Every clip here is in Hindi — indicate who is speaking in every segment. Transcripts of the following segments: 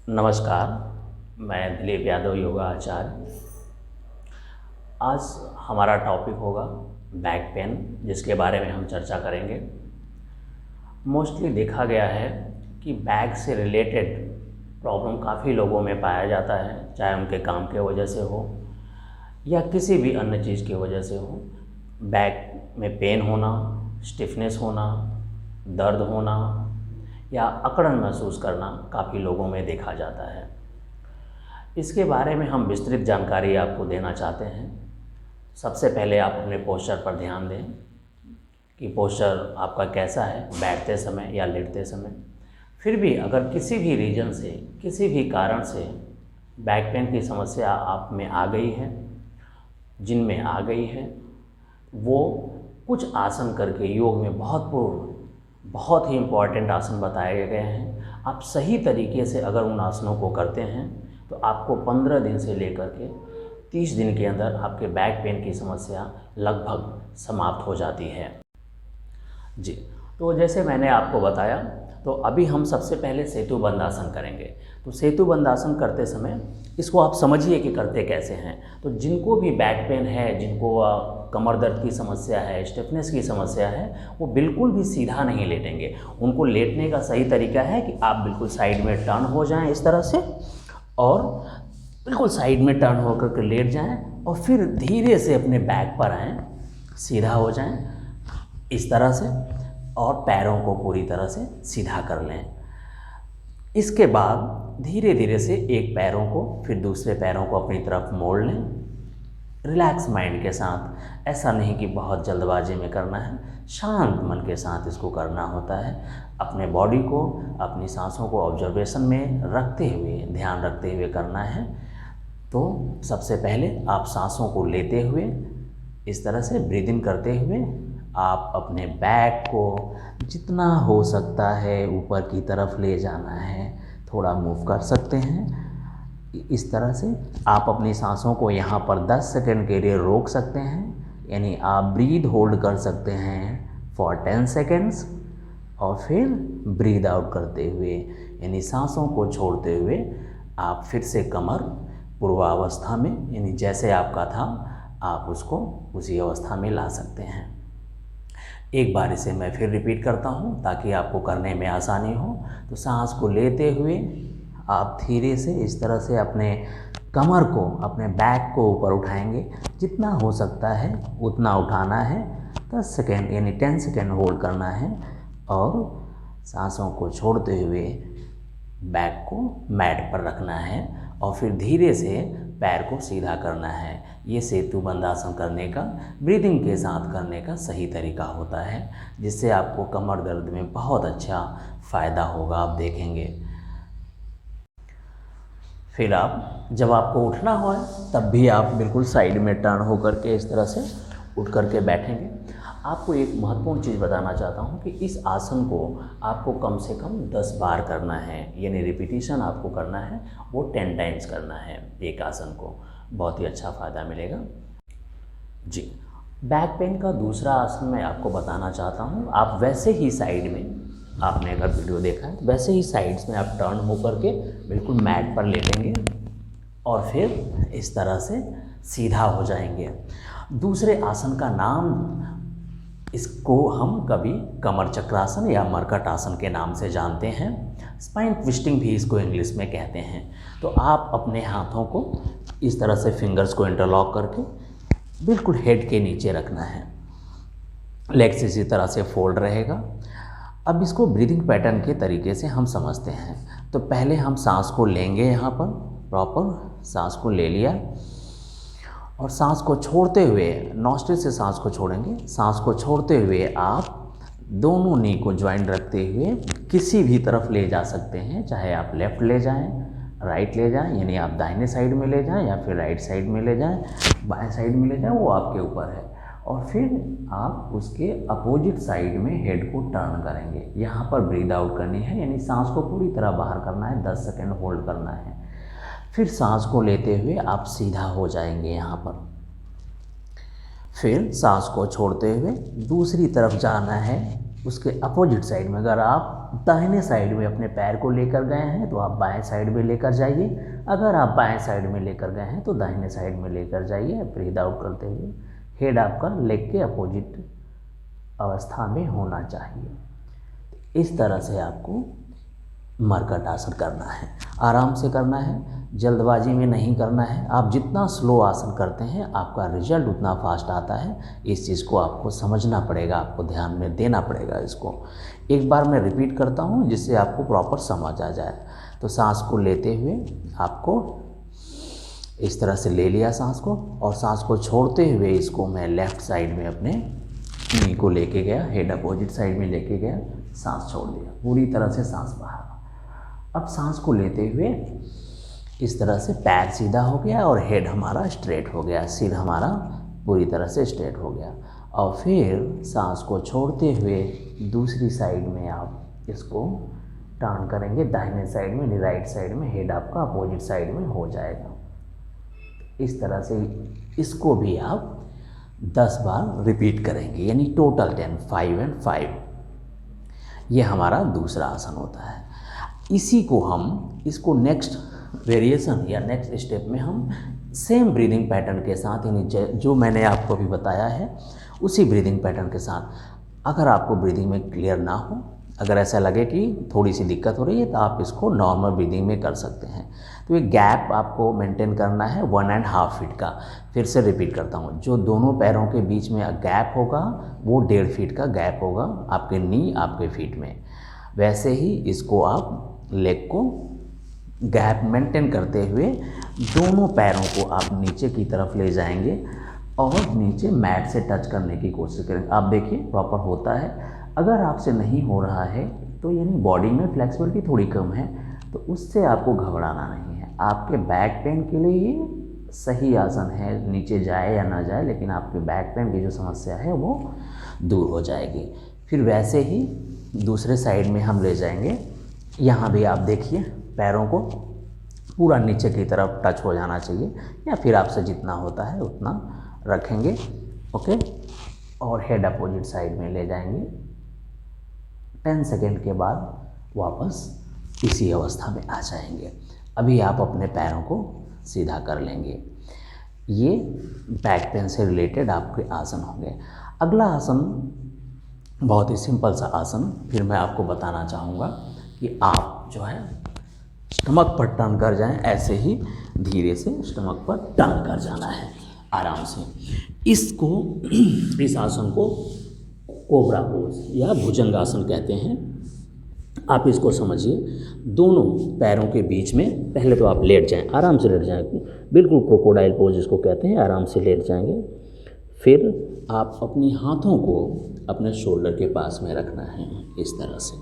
Speaker 1: नमस्कार, मैं दिलीप यादव योगा आचार्य। आज हमारा टॉपिक होगा बैक पेन, जिसके बारे में हम चर्चा करेंगे। मोस्टली देखा गया है कि बैक से रिलेटेड प्रॉब्लम काफ़ी लोगों में पाया जाता है, चाहे उनके काम के वजह से हो या किसी भी अन्य चीज़ की वजह से हो। बैक में पेन होना, स्टिफनेस होना, दर्द होना या अकड़न महसूस करना काफ़ी लोगों में देखा जाता है। इसके बारे में हम विस्तृत जानकारी आपको देना चाहते हैं। सबसे पहले आप अपने पोस्चर पर ध्यान दें कि पोस्चर आपका कैसा है, बैठते समय या लेटते समय। फिर भी अगर किसी भी रीज़न से, किसी भी कारण से बैक पेन की समस्या आप में आ गई है, जिनमें आ गई है, वो कुछ आसन करके योग में बहुत ही इम्पॉर्टेंट आसन बताए गए हैं। आप सही तरीके से अगर उन आसनों को करते हैं तो आपको 15 दिन से लेकर के 30 दिन के अंदर आपके बैक पेन की समस्या लगभग समाप्त हो जाती है जी। तो जैसे मैंने आपको बताया, तो अभी हम सबसे पहले सेतु बंद आसन करेंगे। तो सेतु बंद आसन करते समय इसको आप समझिए कि करते कैसे हैं। तो जिनको भी बैक पेन है, जिनको कमर दर्द की समस्या है, स्टिफनेस की समस्या है, वो बिल्कुल भी सीधा नहीं लेटेंगे। उनको लेटने का सही तरीका है कि आप बिल्कुल साइड में टर्न हो जाएं इस तरह से, और बिल्कुल साइड में टर्न होकर के लेट जाएं और फिर धीरे से अपने बैक पर आएँ, सीधा हो जाएं इस तरह से, और पैरों को पूरी तरह से सीधा कर लें। इसके बाद धीरे धीरे से एक पैरों को फिर दूसरे पैरों को अपनी तरफ मोड़ लें, रिलैक्स माइंड के साथ। ऐसा नहीं कि बहुत जल्दबाजी में करना है, शांत मन के साथ इसको करना होता है। अपने बॉडी को, अपनी सांसों को ऑब्जर्वेशन में रखते हुए, ध्यान रखते हुए करना है। तो सबसे पहले आप सांसों को लेते हुए इस तरह से ब्रीद इन करते हुए आप अपने बैक को जितना हो सकता है ऊपर की तरफ ले जाना है, थोड़ा मूव कर सकते हैं। इस तरह से आप अपनी सांसों को यहाँ पर 10 सेकंड के लिए रोक सकते हैं, यानी आप ब्रीद होल्ड कर सकते हैं फॉर 10 सेकेंड्स और फिर ब्रीद आउट करते हुए, यानी सांसों को छोड़ते हुए आप फिर से कमर पूर्वावस्था में, यानी जैसे आपका था, आप उसको उसी अवस्था में ला सकते हैं। एक बार इसे मैं फिर रिपीट करता हूँ ताकि आपको करने में आसानी हो। तो सांस को लेते हुए आप धीरे से इस तरह से अपने कमर को, अपने बैक को ऊपर उठाएंगे। जितना हो सकता है उतना उठाना है। 10 सेकेंड यानी 10 सेकेंड होल्ड करना है और सांसों को छोड़ते हुए बैक को मैट पर रखना है और फिर धीरे से पैर को सीधा करना है। ये सेतु बंद आसन करने का, ब्रीदिंग के साथ करने का सही तरीका होता है, जिससे आपको कमर दर्द में बहुत अच्छा फ़ायदा होगा, आप देखेंगे। फिर आप जब आपको उठना हो तब भी आप बिल्कुल साइड में टर्न होकर के इस तरह से उठ करके बैठेंगे। आपको एक महत्वपूर्ण चीज़ बताना चाहता हूँ कि इस आसन को आपको कम से कम 10 बार करना है, यानी रिपीटिशन आपको करना है वो 10 टाइम्स करना है एक आसन को। बहुत ही अच्छा फ़ायदा मिलेगा जी। बैक पेन का दूसरा आसन मैं आपको बताना चाहता हूँ। आप वैसे ही साइड में, आपने अगर वीडियो देखा है, वैसे ही साइड्स में आप टर्न होकर के बिल्कुल मैट पर लेटेंगे और फिर इस तरह से सीधा हो जाएंगे। दूसरे आसन का नाम, इसको हम कभी कमर चक्रासन या मरकट आसन के नाम से जानते हैं। स्पाइन ट्विस्टिंग भी इसको इंग्लिश में कहते हैं। तो आप अपने हाथों को इस तरह से फिंगर्स को इंटरलॉक करके बिल्कुल हेड के नीचे रखना है। लेग्स इसी तरह से फोल्ड रहेगा। अब इसको ब्रीदिंग पैटर्न के तरीके से हम समझते हैं। तो पहले हम सांस को लेंगे, यहाँ पर प्रॉपर सांस को ले लिया और सांस को छोड़ते हुए नॉस्ट्रिल से सांस को छोड़ेंगे। सांस को छोड़ते हुए आप दोनों नी को ज्वाइंट रखते हुए किसी भी तरफ ले जा सकते हैं, चाहे आप लेफ़्ट ले जाएं, राइट ले जाएं, यानी आप दाहिने साइड में ले जाएं या फिर राइट साइड में ले जाएं, बाएं साइड में ले जाएं, वो आपके ऊपर है। और फिर आप उसके अपोजिट साइड में हेड को टर्न करेंगे। यहाँ पर ब्रीद आउट करनी है, यानी सांस को पूरी तरह बाहर करना है, 10 सेकेंड होल्ड करना है। फिर सांस को लेते हुए आप सीधा हो जाएंगे यहाँ पर। फिर सांस को छोड़ते हुए दूसरी तरफ जाना है, उसके अपोजिट साइड में। अगर आप आप दाहिने साइड में अपने पैर को लेकर गए हैं तो आप बाएं साइड में लेकर जाइए, अगर आप बाएं साइड में लेकर गए हैं तो दाहिने साइड में लेकर जाइए। ब्रीद आउट करते हुए हेड आपका लेग के अपोजिट अवस्था में होना चाहिए। इस तरह से आपको मरकट आसन करना है, आराम से करना है, जल्दबाजी में नहीं करना है। आप जितना स्लो आसन करते हैं आपका रिजल्ट उतना फास्ट आता है। इस चीज़ को आपको समझना पड़ेगा, आपको ध्यान में देना पड़ेगा। इसको एक बार मैं रिपीट करता हूँ जिससे आपको प्रॉपर समझ आ जाए। तो सांस को लेते हुए आपको इस तरह से ले लिया सांस को, और सांस को छोड़ते हुए इसको मैं लेफ़्ट साइड में अपने नी को लेके गया, हेड अपोजिट साइड में लेके गया, सांस छोड़ दिया, पूरी तरह से सांस बाहर। अब सांस को लेते हुए इस तरह से पैर सीधा हो गया और हेड हमारा स्ट्रेट हो गया, सिर हमारा पूरी तरह से स्ट्रेट हो गया। और फिर सांस को छोड़ते हुए दूसरी साइड में आप इसको टर्न करेंगे, दाहिने साइड में, राइट साइड में, हेड आपका अपोजिट साइड में हो जाएगा। इस तरह से इसको भी आप 10 बार रिपीट करेंगे, यानी टोटल 10, 5 and 5। ये हमारा दूसरा आसन होता है। इसी को हम इसको नेक्स्ट वेरिएशन या नेक्स्ट स्टेप में हम सेम ब्रीदिंग पैटर्न के साथ, यानी जो मैंने आपको अभी बताया है उसी ब्रीदिंग पैटर्न के साथ, अगर आपको ब्रीदिंग में क्लियर ना हो, अगर ऐसा लगे कि थोड़ी सी दिक्कत हो रही है, तो आप इसको नॉर्मल ब्रीदिंग में कर सकते हैं। तो ये गैप आपको मेंटेन करना है 1.5 फीट का। फिर से रिपीट करता हूँ, जो दोनों पैरों के बीच में गैप होगा वो 1.5 फीट का गैप होगा आपके नी आपके फीट में। वैसे ही इसको आप लेग को गैप मेंटेन करते हुए दोनों पैरों को आप नीचे की तरफ ले जाएंगे और नीचे मैट से टच करने की कोशिश करेंगे। आप देखिए प्रॉपर होता है। अगर आपसे नहीं हो रहा है तो यानी बॉडी में फ्लेक्सिबिलिटी थोड़ी कम है, तो उससे आपको घबराना नहीं है। आपके बैक पेन के लिए ये सही आसन है, नीचे जाए या ना जाए, लेकिन आपके बैक पेन की जो समस्या है वो दूर हो जाएगी। फिर वैसे ही दूसरे साइड में हम ले जाएंगे। यहाँ भी आप देखिए पैरों को पूरा नीचे की तरफ टच हो जाना चाहिए, या फिर आपसे जितना होता है उतना रखेंगे। ओके, और हेड अपोजिट साइड में ले जाएंगे। 10 सेकेंड के बाद वापस इसी अवस्था में आ जाएंगे। अभी आप अपने पैरों को सीधा कर लेंगे। ये बैक पेन से रिलेटेड आपके आसन होंगे। अगला आसन बहुत ही सिंपल सा आसन फिर मैं आपको बताना चाहूँगा कि आप जो है स्टमक पर टर्न कर जाएं, ऐसे ही धीरे से स्टमक पर टर्न कर जाना है आराम से। इसको इस आसन को कोबरा पोज या भुजंगासन कहते हैं। आप इसको समझिए, दोनों पैरों के बीच में पहले तो आप लेट जाएं, आराम से लेट जाएं, बिल्कुल क्रोकोडाइल पोज इसको कहते हैं, आराम से लेट जाएंगे। फिर आप अपनी हाथों को अपने शोल्डर के पास में रखना है इस तरह से,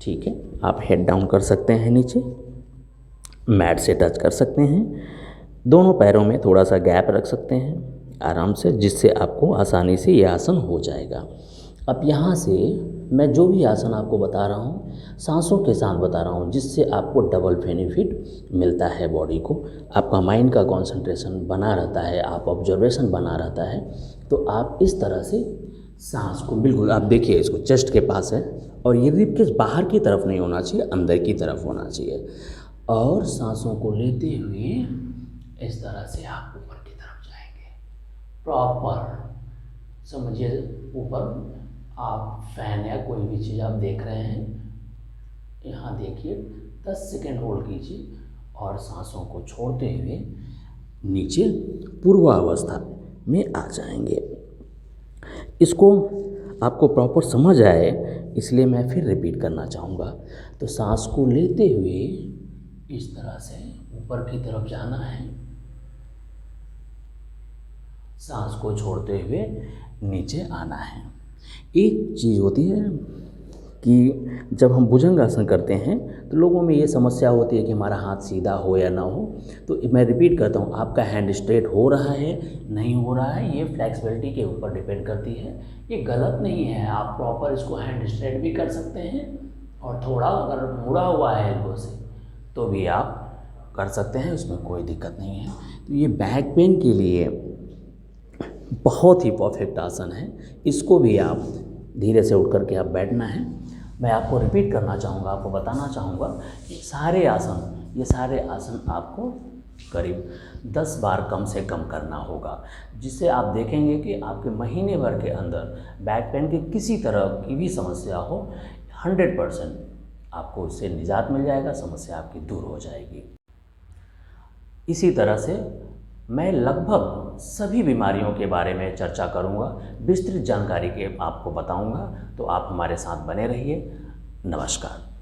Speaker 1: ठीक है। आप हेड डाउन कर सकते हैं, नीचे मैट से टच कर सकते हैं, दोनों पैरों में थोड़ा सा गैप रख सकते हैं आराम से, जिससे आपको आसानी से ये आसन हो जाएगा। अब यहाँ से मैं जो भी आसन आपको बता रहा हूँ सांसों के साथ बता रहा हूँ, जिससे आपको डबल बेनिफिट मिलता है बॉडी को। आपका माइंड का कंसंट्रेशन बना रहता है, आप ऑब्जर्वेशन बना रहता है। तो आप इस तरह से सांस को बिल्कुल, आप देखिए इसको चेस्ट के पास है और ये रिब के बाहर की तरफ नहीं होना चाहिए, अंदर की तरफ होना चाहिए। और सांसों को लेते हुए इस तरह से आप ऊपर की तरफ जाएंगे, प्रॉपर समझिए। ऊपर आप फैन या कोई भी चीज़ आप देख रहे हैं, यहाँ देखिए 10 सेकेंड होल्ड कीजिए और सांसों को छोड़ते हुए नीचे पूर्वावस्था में आ जाएंगे। इसको आपको प्रॉपर समझ आए इसलिए मैं फिर रिपीट करना चाहूँगा। तो सांस को लेते हुए इस तरह से ऊपर की तरफ जाना है, सांस को छोड़ते हुए नीचे आना है। एक चीज़ होती है कि जब हम भुजंगासन करते हैं तो लोगों में ये समस्या होती है कि हमारा हाथ सीधा हो या ना हो। तो मैं रिपीट करता हूँ, आपका हैंड स्ट्रेट हो रहा है नहीं हो रहा है, ये फ्लेक्सिबिलिटी के ऊपर डिपेंड करती है। ये गलत नहीं है, आप प्रॉपर इसको हैंड स्ट्रेट भी कर सकते हैं और थोड़ा अगर मुड़ा हुआ है एल्बो से तो भी आप कर सकते हैं, उसमें कोई दिक्कत नहीं है। तो ये बैक पेन के लिए बहुत ही परफेक्ट आसन है। इसको भी आप धीरे से उठ करके आप बैठना है मैं आपको रिपीट करना चाहूँगा, आपको बताना चाहूँगा कि ये सारे आसन आपको करीब 10 बार कम से कम करना होगा, जिससे आप देखेंगे कि आपके महीने भर के अंदर बैक पेन की किसी तरह की भी समस्या हो, 100% आपको उससे निजात मिल जाएगा, समस्या आपकी दूर हो जाएगी। इसी तरह से मैं लगभग सभी बीमारियों के बारे में चर्चा करूँगा, विस्तृत जानकारी के आपको बताऊँगा, तो आप हमारे साथ बने रहिए। नमस्कार।